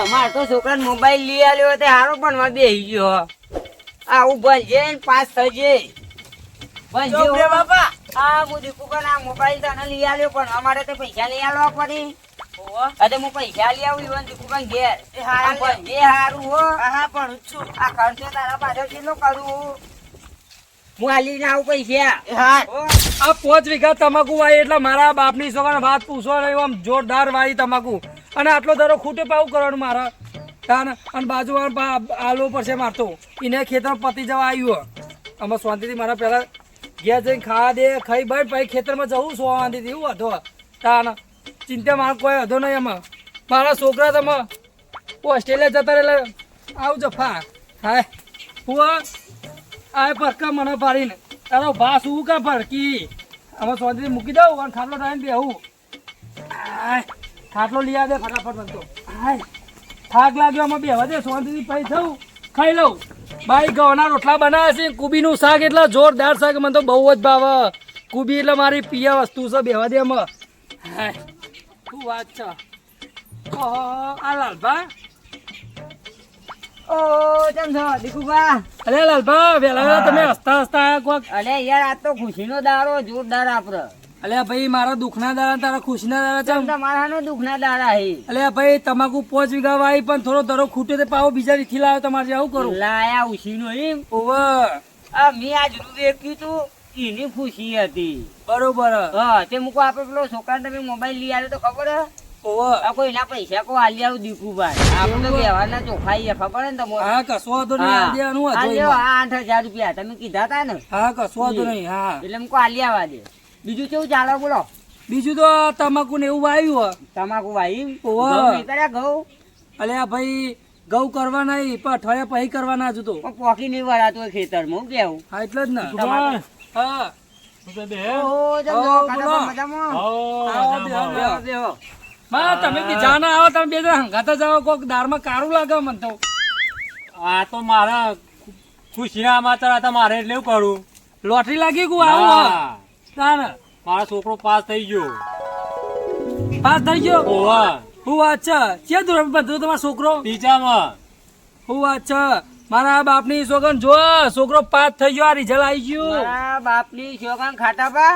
મારે તો છોકરાને મોબાઈલ લઈ આવ્યો તે હારો પણ માં બેસી ગયો આવું ભણજે ને પાસ થજે ભણજે બાપા આ હું દીકુકા ના મોબાઈલ તને લઈ આવ્યો પણ અમારે તો પૈસા લઈ આલવા પડી અરે હું પૈસા લઈ આવું ઈવન દીકુકા ઘેર ભણજે હારું હો હા પણ છું આ ખર્ચો તારા પાછળ કેટલો કરું હું આલી ને આવું પૈસા હા આ 5 વીઘા તમાકુ વાય એટલે મારા બાપની છોકરાને વાત પૂછો નહીં આમ જોરદાર વાય તમાકુ અને આટલો દરો ખૂટે પાવું કરવાનું મારા તાન અને બાજુ આલવો પડશે મારતો એને ખેતર પતી જવા આવ્યું અમે શાંતિથી મારા પહેલા ઘેર જઈને ખાવા દે ખાઈ ભાઈ પછી ખેતરમાં જવું શાંતિથી એવું હતો તાન ચિંતા મારે કોઈ હતો નહીં એમાં મારા છોકરા તમે ઓસ્ટ્રેલિયા જતા રહેલા આવું જફા હા હું આ ફરકા મને પાડીને તારો ભા શું કા ફરકી અમે શાંતિથી મૂકી દઉં અને ખાટલો ટાઈમ બેહું ખાટલો લઈ આવે ફટાફટ બનતો થાક લાગ્યો આમાં બેહવા દે શાંતિથી પછી થયું ખાઈ લઉં ભાઈ ઘઉંના રોટલા બનાવે છે કુબીનું શાક એટલે જોરદાર શાક મને તો બહુ જ ભાવે કુબી એટલે મારી પ્રિય વસ્તુ છે બેહવા દે એમાં શું વાત છે આ લાલભા ઓ કેમ છો દીકુભા અરે લાલભા વેલા તમે હસતા હસતા આયા કોક અરે યાર આ તો ખુશીનો દારો જોરદાર આપડે અલ્યા ભાઈ મારા દુઃખના દાડા તારા ખુશીના દાડા છે તમારાનો દુઃખના દાડા હે અલ્યા ભાઈ તમાકુ 5 વીઘા વાઈ પણ થોડો દરો ખૂટે તે પાવો બીજા રીથી લાવ્યો તમારે આવું કરું લાયા ઉશીનો એમ ઓવે આ મે આજ વેખ્યું તું એની ખુશી હતી બરોબર હા તે મુકો આપે પેલો છોકરાને તમે મોબાઈલ લઈ આવ્યો તો ખબર હે ઓવે આ કોઈ ના પૈસા કો આલી આવું દીકુભાઈ આપણે તો વ્યવહારના ચોખાઈ છે ખબર હે ને તમને હા કશો વાંધો નહીં આ દેવાનું હતું આ 8000 રૂપિયા તમે કીધા તા ને હા કશો વાંધો નહીં હા એટલે મુકો આલી આવા દે બીજું કેવું ચાલો બોલો બીજું તો તમાકુ ને એવું વાવ્યું તમાકુ વાઈ ઓવે કર્યા ઘઉં અલ્યા ભાઈ ઘઉં કરવા નહીં પણ અઠવાડિયા પછી કરવાના જ તો પણ પોકી નહીં વળાતું હોય ખેતરમાં હું કેવું હા એટલે જ ને હા તમે બી જાના આવો તમે બે જણા હંગાતા જાઓ કોક દારમાં કારું લાગે મને તો આ તો મારા ખુશીના સમાચાર હતા મારે એટલે એવું કરું લોટરી લાગી ગયું આવું તાને મારો છોકરો પાસ થઈ ગયો પાસ થઈ ગયો ઓવા હું વાત છે ક્યાં ધોરણ બધું તમારો છોકરો ત્રીજામાં હું વાત છે મારા બાપની છોકરા જો છોકરો પાસ થઈ ગયો આ રિઝલ્ટ આવી ગયું મારા બાપની છોકરા ખાટાપા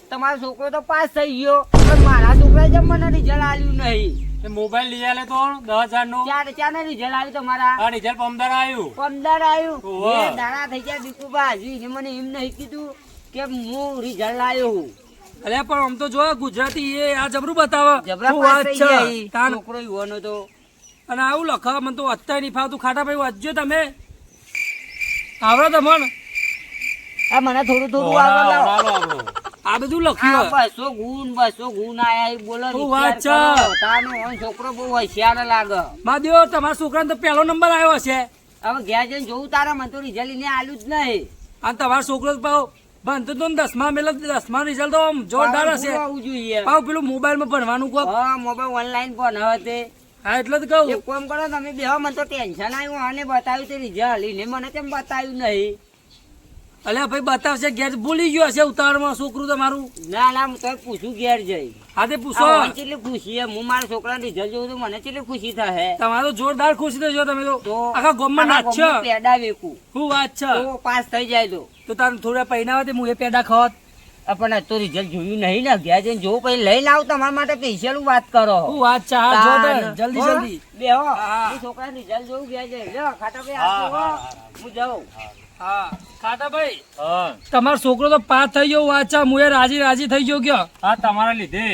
તમારો છોકરો તો પાસ થઈ ગયો પણ મારા છોકરાએ જેમ મને રિઝલ્ટ આલ્યું નહીં મોબાઈલ લઈ આલે તો 10,000 નો ચાર ને રિઝલ્ટ આવ્યું તમારા આ રિઝલ્ટ 15 આવ્યું 15 આવ્યું ઓહો. એ દાડા થઈ ગયા દીકુબા હજી મને એમ નહીં કીધું કે હું રિઝલ્ટ લાવ્યો અરે પણ આમ તો જો ગુજરાતી એ આ જબરું બતાવે જબરા શું પાસ વાત થઈ છે ગયા તાન છોકરો યુવાનો તો અને આવું લખા મને તો અત્યારે નહીં ફાવતું ખાટા ભાઈ વાંચજો તમે આવડે તમને આ મને થોડું થોડું ઓવા, આવડે લાવો. ઓવા, ઓવા. આ બધું આ લખ્યું 200 ગુણ આયા એ બોલો શું વિચાર વાત છે? કરો. તાનો ઓન છોકરો બહુ હોશિયાર લાગે માધ્યો તમારા છોકરાને તો પહેલો નંબર આવ્યો હશે હવે ઘેર જઈને જોઉં તારા મને તો રિઝલ્ટ એને આલ્યું જ નહીં અને તમારો છોકરો તો પાછો ભણતો તો ને 10મા મેલે 10મા રિઝલ્ટ તો આમ જોરદાર હશે આવવું જોઈએ પાછું પેલું મોબાઈલમાં ભણવાનું કોક હા મોબાઈલ ઓનલાઈન પણ હવે તે હા એટલે જ કહું એક કામ કરો તમે બેહો મને તો ટેન્શન આવ્યું આને બતાવ્યું તે રિઝલ્ટ એને મને કેમ બતાવ્યું નહીં અલ્યા ભાઈ બતાવશે ઘેર ભૂલી ગયો હશે ઉતાવળમાં છોકરું તમારું ના ના હું તો પૂછું ઘેર જઈ હા તે પૂછો કેટલી ખુશી હે હું મારા છોકરાને રિઝલ્ટ જોઉં તો મને કેટલી ખુશી થાય તમારો જોરદાર ખુશી થયો તમે તો તો આખા ગામમાં નાચશો પેડા વેકું શું વાત છે તો પાસ થઈ જાય તો તારે થોડા પૈના આવે હું એ પેડા ખાવત પણ આ તો રિઝલ્ટ જોયું નહીં ને ઘેર જઈને જોવું પછી લઈને આવ તમારા માટે સ્પેશિયલ વાત કરો શું વાત છે હા જો તાર, જલ્દી હો? જલ્દી બેહો હા. હું છોકરાને રિઝલ્ટ જોઉં ઘેર જઈને લ્યો ખાટા ભાઈ હા, આપજો, હા, હો. હા. હું જાઉં હા ખાટા ભાઈ હા તમારો છોકરો તો પાસ થઈ ગયો વાત છે હું એ રાજી રાજી થઈ ગયો કયો આ તમારા લીધે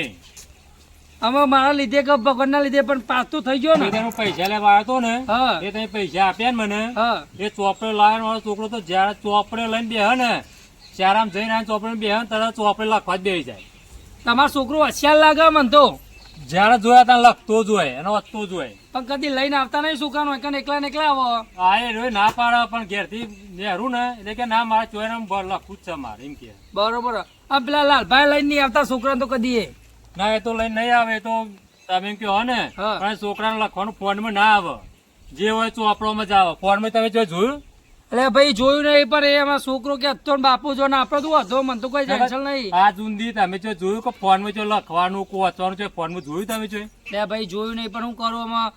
અમે મારા લીધે કે ભગવાનના લીધે પણ પાસ તો થઈ ગયો ને એ તેનો પૈસા લેવા આવ્યો તો ને હા એ તમે પૈસા આપ્યા ને મને હા એ ચોપડે લાવવાનો વાળો છોકરો તો જયારે ચોપડે લઈને બેહે ને ચારામ જઈને આ ચોપડે બેહે ને તરત ચોપડે લખવા જ બેસી જાય તમારો છોકરો હોશિયાર લાગે મને તો જયારે જોયા ત્યાં લખતો જ હોય એનો વાંચતો જ હોય પણ કદી લઈને આવતા નહીં સુકાનો હોય કે એકલા ને એકલા આવો આ એ રોય ના પાડે પણ ઘેરથી નેહરું ને એટલે કે ના મારે ચોયને લખવું જ છે મારે એમ કે બરોબર આ પેલા લાલભાઈ લઈને નહીં આવતા છોકરા તો કદી એ ના એ તો લઈને નહીં આવે એ તો તમે એમ કહો ને હા. પણ છોકરાને લખવાનું ફોનમાં ના આવે જે હોય ચોપડોમાં જ આવે ફોનમાં તમે જો જોયું એટલે ભાઈ જોયું નહીં પણ એમાં છોકરો કે હતો ને બાપુ જો ને આપડે તો વધો મને તો કોઈ ટેન્શન નહીં આ જુંદી તમે જો જોયું કે ફોનમાં જો લખવાનું વાંચવાનું છે ફોનમાં જોયું તમે જો એટલે ભાઈ જોયું નહીં પણ હું કરું આમાં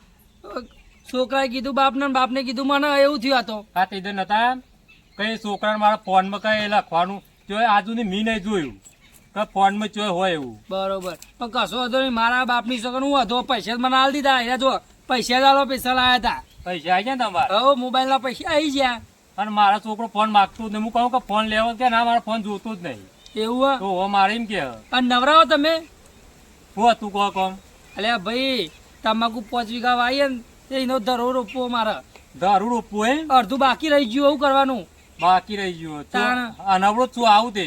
છોકરાએ કીધું બાપને ને બાપને કીધું મને એવું થયું આ તો. આ તે દી નતા કઈ છોકરાને મારા ફોનમાં કઈ લખવાનું જો આજુ મી નહીં જોયું કે ફોનમાં ચોય હોય એવું. બરોબર પણ કશો વાંધો નહીં, મારા બાપની છોકરા હું હતો પૈસા જ મને હાલ દીધા. અહીંયા જો પૈસા જ આલો, પૈસા લાયા હતા. પૈસા આવી ગયા ને તમારે? હવે મોબાઈલના પૈસા આવી ગયા. અને મારા છોકરો ફોન માગતો જ નહીં. હું કહું કે ફોન લેવો કે ના, મારા ફોન જોતો જ નહીં. એવું તો હવે મારે એમ કે અને નવરાવો તમે. હું હતું કહો કોમ અલ્યા ભાઈ તમાકુ 5 વીઘા વાઈએ ને એનો ધરો રોપવો મારે. દારૂ રોપવું હે? અડધું બાકી રહી ગયું, એવું કરવાનું. બાકી રહી ગયું તાણ. અનવડો છું આવું તે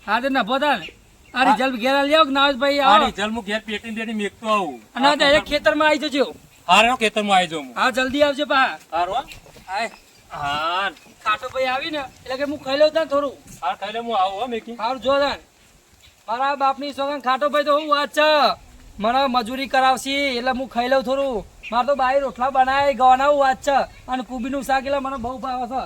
હા તે નફો થાય ને. આ રિઝલ્ટ ઘેર લઈ આવો કે ના ભાઈ આ આવો. રિઝલ્ટ હું ઘેર પેટી પેટી મેકતો આવું. અને ડાયરેક્ટ ખેતરમાં આવી જજો. હારો ખેતરમાં આવી જાઉં. હા જલ્દી આવજો પા. હારો હાય હા ખાટો ભાઈ આવી ને એટલે કે હું ખાઈ લઉં ત્યાં થોડું. હાર ખાઈ લે હું આવું હો મેકી. સારું જો તાન. મારા બાપની સોગન ખાટો ભાઈ તો હું વાત છે, મને મજૂરી કરાવશી એટલે હું ખાઈ લઉં થોડું. મારે તો બાઈ રોટલા બનાવે ગવાના વાત છે, અને કુબીનું શાક એટલે મને બહુ ભાવે છે.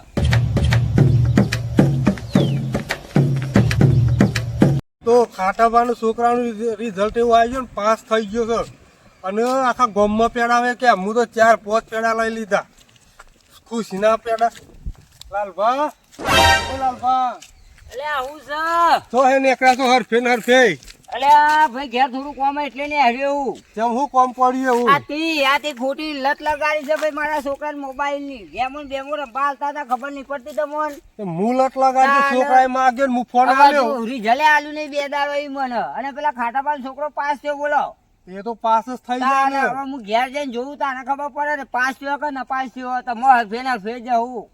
તો ખાટાબાનું છોકરાનું રિઝલ્ટ એવું આવી ગયું ને, પાસ થઈ ગયો છે. અને આખા ગામમાં પેડા કે હું તો 4-5 પેડા લઈ લીધા. ખુશીના પેડા. લાલભા, ઓ લાલભા, એટલે આવું છે. તો હે નેકરા તો હરફે ને હરફે. અલ્યા ભાઈ ઘેર થોડું કામ એટલે ને હાર્યું. જેમ હું કોમ પડ્યું એવું. આથી ખોટી લત લગાડી છે ભાઈ મારા છોકરાને મોબાઈલ ની. ગેમો બેમો રંબાલતા હતા, ખબર નહીં પડતી તમને. હું લટ લગાડ્યો, છોકરાએ માગ્યો ને હું ફોન આવ્યો. રિઝલ્ટ આલ્યું નહીં 2 દાડો ઈ મને. અને પેલા ખાટાપાલ છોકરો પાસ થયો બોલો. એ તો પાસ જ થઈ જાય તાને ને. હવે હું ઘેર જઈને જોઉં તાને ખબર પડે ને પાસ થયો કે ન પાસ થયો. તો મોહ ફેના ફેર જવું.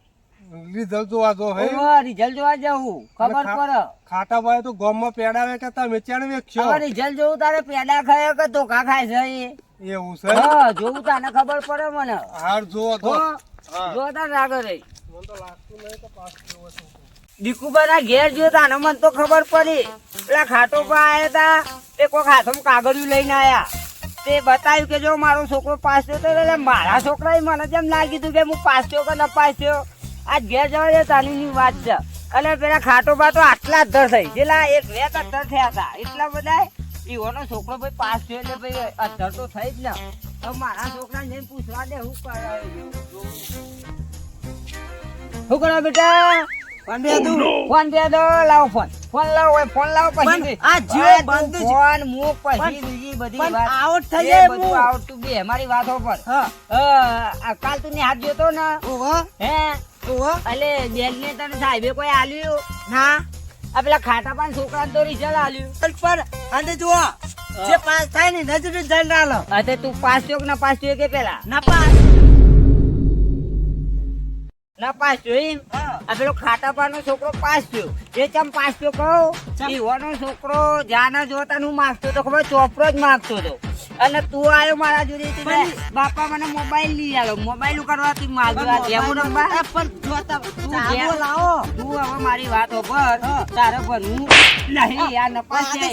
રિઝલ્ટ જોવા જો હે. રિઝલ્ટ જોવા જવું ખબર પડે. ખાટાભાઈ તો ગામમાં પેડા કે તમે ચાણ વેચશો. હવે રિઝલ્ટ જોવું તારે પેડા ખાય કે ધોકા ખાય છે એ. એવું છે. હા જોવું તાને ખબર પડે મને. હાર જોવો તો. હા. જો તાર રાગો રહી. મને તો લાગતું નહીં કે પાસ થયો હશે. દીકુબાના ઘેર જો તાને મને તો ખબર પડી. પેલા ખાટોપા આયા તા, તે કોઈક હાથમાં કાગળિયું લઈને આયા. તે બતાવ્યું કે જો મારો છોકરો પાસ થયો તો એટલે મારા છોકરાએ મને જેમ લાગી હતું કે હું પાસ થયો કે ન પાસ થયો. આજ ઘેર જવા દે તાની વાત છે. અને પેલા ખાટોપા તો આટલા જ દર થઈ પેલા 1-2 અધર થયા હતા એટલા બધા. ઈવોનો છોકરો ભાઈ પાસ થયો એટલે ભાઈ અધર તો થઈ જ ને. હવે મારા છોકરાને જઈને પૂછવા દે શું કરે. શું કરો બેટા? ફોન દે દો. લાવો ફોન લાવો. ફોન લાવો પછી આ જીઓ બંધ છે. ફોન મૂક પછી બીજી બધી પણ વાત આઉટ થઈ એ જાય બધું હું. આવતું બે અમારી વાતો પર. કાલ તું હાથ જોતો ને ઓહો હે ઓહો એટલે બેન ને તને સાહેબે કોઈ આલ્યું ના આ પેલા ખાટા પાન છોકરા તો રિઝલ્ટ આલ્યું. પર અને જુઓ જે પાસ થાય ને નજર જલ ડાલો અતે તું પાસ થયો કે ના પાસ થયો કે પેલા ના પાસ ના પાસ થયો એમ. આ પેલો ખાટા પાનો છોકરો પાસ થયો. એ ચમ પાસ થયો કહું ઈવાનો છોકરો જાના જોતા હું માગતો તો ખબર ચોપડો જ માગતો હતો. અને તું આવ્યો મારા જોડે બાપા મને મોબાઈલ લઈ આવ્યો. મોબાઈલ કરવાથી માગવા જેવું રંબા પણ જોતા ઘેર- લાવો તું હવે મારી વાત પર તારે ભરવું નહીં. આ નપાસ છે.